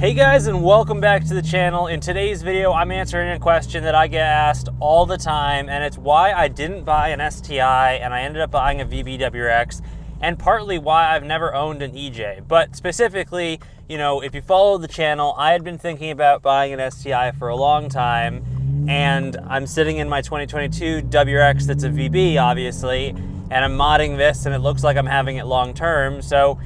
Hey guys, and welcome back to the channel. In today's video, I'm answering a question that I get asked all the time, and it's why I didn't buy an STI and I ended up buying a VB WRX, and partly why I've never owned an EJ. But specifically, you know, if you follow the channel, I had been thinking about buying an STI for a long time, and I'm sitting in my 2022 WRX that's a VB, obviously, and I'm modding this, and it looks like I'm having it long term. So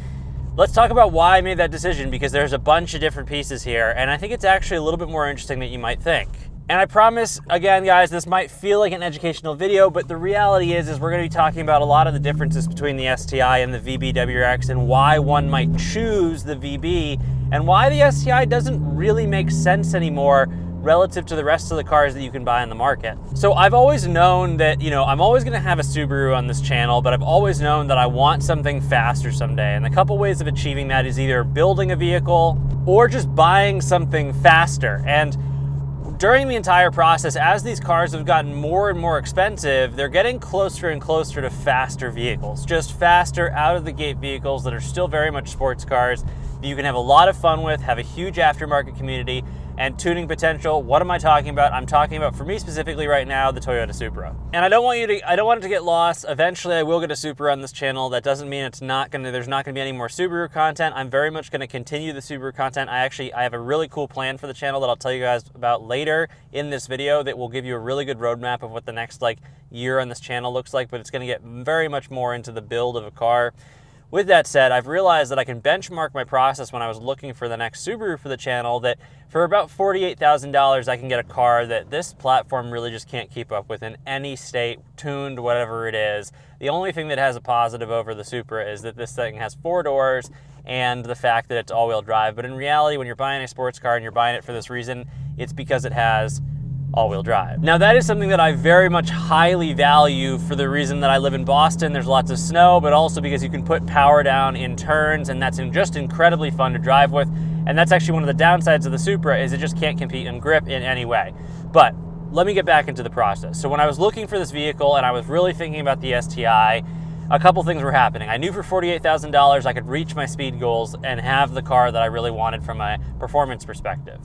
let's talk about why I made that decision, because there's a bunch of different pieces here, and I think it's actually a little bit more interesting than you might think. And I promise, again, guys, this might feel like an educational video, but the reality is we're going to be talking about a lot of the differences between the STI and the VB WRX, and why one might choose the VB, and why the STI doesn't really make sense anymore relative to the rest of the cars that you can buy on the market. So I've always known that, you know, I'm always gonna have a Subaru on this channel, but I've always known that I want something faster someday. And a couple ways of achieving that is either building a vehicle or just buying something faster. And during the entire process, as these cars have gotten more and more expensive, they're getting closer and closer to faster vehicles, just faster out of the gate vehicles that are still very much sports cars that you can have a lot of fun with, have a huge aftermarket community, and tuning potential. What am I talking about? I'm talking about, for me specifically right now, the Toyota Supra. And I don't want it to get lost. Eventually I will get a Supra on this channel. That doesn't mean there's not gonna be any more Subaru content. I'm very much gonna continue the Subaru content. I have a really cool plan for the channel that I'll tell you guys about later in this video that will give you a really good roadmap of what the next year on this channel looks like, but it's gonna get very much more into the build of a car. With that said, I've realized that I can benchmark my process when I was looking for the next Subaru for the channel, that for about $48,000, I can get a car that this platform really just can't keep up with in any state, tuned, whatever it is. The only thing that has a positive over the Supra is that this thing has 4 doors and the fact that it's all-wheel drive. But in reality, when you're buying a sports car and you're buying it for this reason, it's because it has all-wheel drive. Now that is something that I very much highly value for the reason that I live in Boston. There's lots of snow, but also because you can put power down in turns, and that's just incredibly fun to drive with. And that's actually one of the downsides of the Supra, is it just can't compete in grip in any way. But let me get back into the process. So when I was looking for this vehicle and I was really thinking about the STI, a couple things were happening. I knew for $48,000 I could reach my speed goals and have the car that I really wanted from a performance perspective.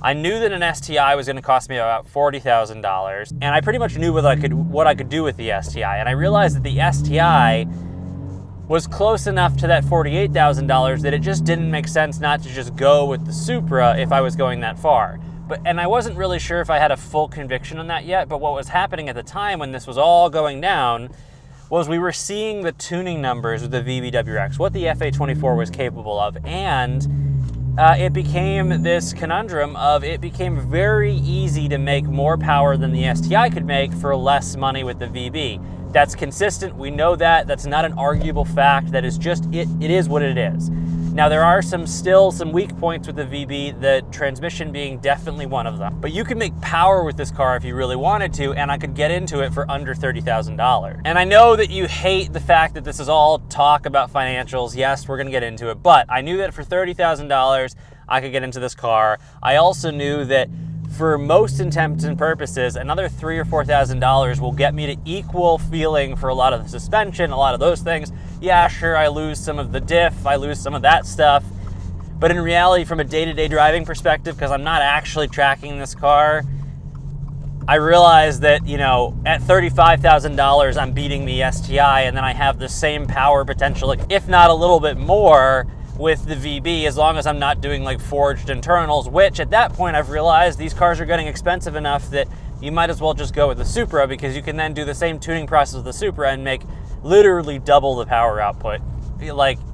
I knew that an STI was going to cost me about $40,000, and I pretty much knew what I could do with the STI. And I realized that the STI was close enough to that $48,000 that it just didn't make sense not to just go with the Supra if I was going that far. And I wasn't really sure if I had a full conviction on that yet, but what was happening at the time when this was all going down was we were seeing the tuning numbers with the VB WRX, what the FA24 was capable of, and it became this conundrum of it became very easy to make more power than the STI could make for less money with the VB. That's consistent, we know that. That's not an arguable fact. That is just, it is what it is. Now there are still some weak points with the VB, the transmission being definitely one of them. But you can make power with this car if you really wanted to, and I could get into it for under $30,000. And I know that you hate the fact that this is all talk about financials. Yes, we're gonna get into it, but I knew that for $30,000, I could get into this car. I also knew that for most intents and purposes, another $3,000 or $4,000 will get me to equal feeling for a lot of the suspension, a lot of those things. Yeah, sure, I lose some of the diff, I lose some of that stuff, but in reality, from a day-to-day driving perspective, because I'm not actually tracking this car, I realized that, you know, at $35,000, I'm beating the STI, and then I have the same power potential, if not a little bit more, with the VB, as long as I'm not doing forged internals, which at that point I've realized these cars are getting expensive enough that you might as well just go with the Supra, because you can then do the same tuning process with the Supra and make literally double the power output,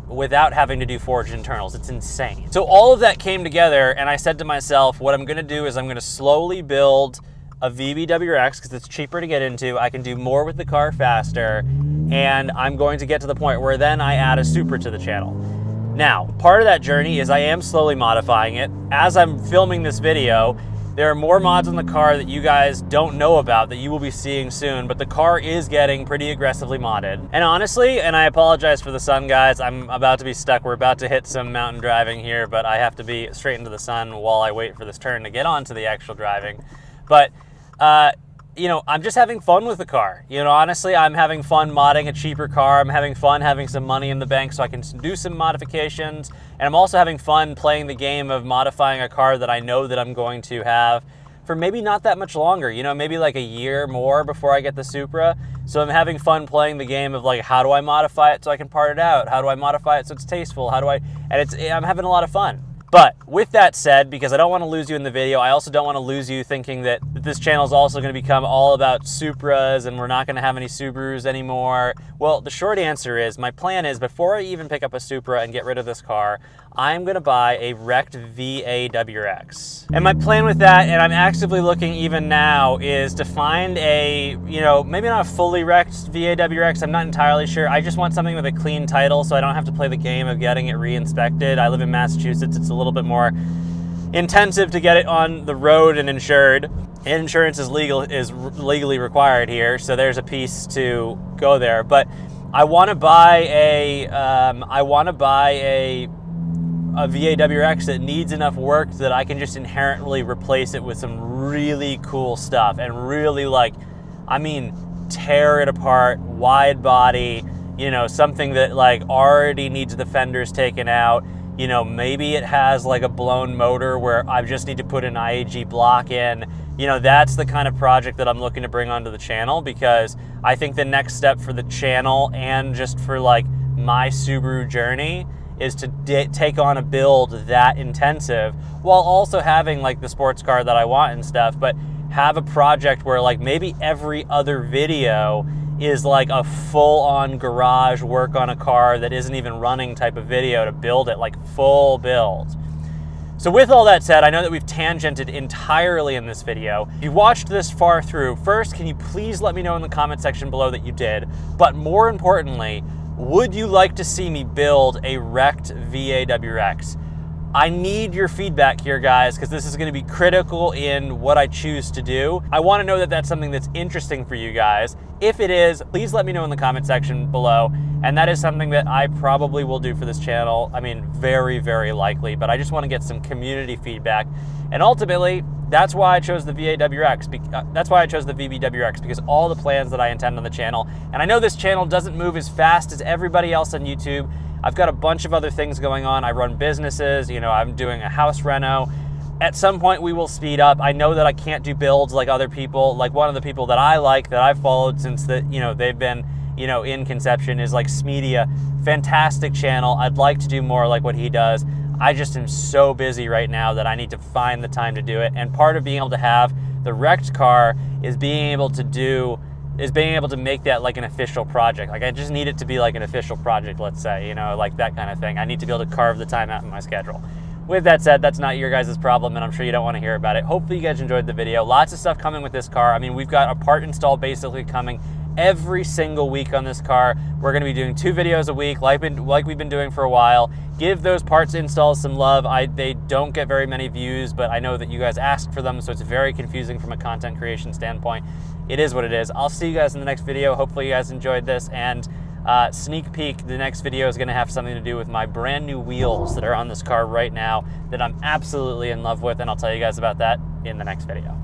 without having to do forged internals. It's insane. So all of that came together, and I said to myself, what I'm gonna do is I'm gonna slowly build a VB WRX, because it's cheaper to get into, I can do more with the car faster, and I'm going to get to the point where then I add a Supra to the channel. Now, part of that journey is I am slowly modifying it. As I'm filming this video, there are more mods on the car that you guys don't know about that you will be seeing soon, but the car is getting pretty aggressively modded. And honestly, and I apologize for the sun, guys, I'm about to be stuck. We're about to hit some mountain driving here, but I have to be straight into the sun while I wait for this turn to get onto the actual driving. But you know, I'm just having fun with the car. You know, honestly, I'm having fun modding a cheaper car. I'm having fun having some money in the bank so I can do some modifications. And I'm also having fun playing the game of modifying a car that I know that I'm going to have for maybe not that much longer, you know, maybe like a year more before I get the Supra. So I'm having fun playing the game of like, how do I modify it so I can part it out? How do I modify it so it's tasteful? I'm having a lot of fun. But with that said, because I don't want to lose you in the video, I also don't want to lose you thinking that this channel is also going to become all about Supras and we're not going to have any Subarus anymore. Well, the short answer is, my plan is, before I even pick up a Supra and get rid of this car, I'm going to buy a wrecked VA WRX. And my plan with that, and I'm actively looking even now, is to find a, you know, maybe not a fully wrecked VA WRX, I'm not entirely sure. I just want something with a clean title so I don't have to play the game of getting it re-inspected. I live in Massachusetts, it's a little bit more intensive to get it on the road and insured. And insurance is legally required here, so there's a piece to go there. But I want to buy a VA WRX that needs enough work that I can just inherently replace it with some really cool stuff and really, like, I mean, tear it apart, wide body, you know, something that like already needs the fenders taken out. You know, maybe it has like a blown motor where I just need to put an IAG block in. You know, that's the kind of project that I'm looking to bring onto the channel, because I think the next step for the channel and just for like my Subaru journey is to take on a build that intensive while also having like the sports car that I want and stuff, but have a project where like maybe every other video is like a full-on garage work on a car that isn't even running type of video to build it, like full build. So with all that said, I know that we've tangented entirely in this video. If you watched this far through, first, can you please let me know in the comment section below that you did? But more importantly, would you like to see me build a wrecked VA WRX? I need your feedback here, guys, because this is going to be critical in what I choose to do. I want to know that that's something that's interesting for you guys. If it is, please let me know in the comment section below. And that is something that I probably will do for this channel. I mean, very, very likely, but I just want to get some community feedback. And ultimately, that's why I chose the VA WRX. That's why I chose the VB WRX, because all the plans that I intend on the channel. And I know this channel doesn't move as fast as everybody else on YouTube. I've got a bunch of other things going on. I run businesses, you know, I'm doing a house reno. At some point we will speed up. I know that I can't do builds like other people. Like one of the people that I like, that I've followed since they've been, you know, in conception, is like Smedia. Fantastic channel. I'd like to do more like what he does. I just am so busy right now that I need to find the time to do it. And part of being able to have the wrecked car is being able to make that like an official project. Like I just need it to be like an official project, let's say, you know, like that kind of thing. I need to be able to carve the time out in my schedule. With that said, that's not your guys' problem, and I'm sure you don't want to hear about it. Hopefully you guys enjoyed the video. Lots of stuff coming with this car. I mean, we've got a part install basically coming every single week on this car. We're going to be doing 2 videos a week like we've been doing for a while. Give those parts installs some love. They don't get very many views, but I know that you guys ask for them, so it's very confusing from a content creation standpoint. It is what it is. I'll see you guys in the next video. Hopefully you guys enjoyed this, and sneak peek, the next video is going to have something to do with my brand new wheels that are on this car right now that I'm absolutely in love with, and I'll tell you guys about that in the next video.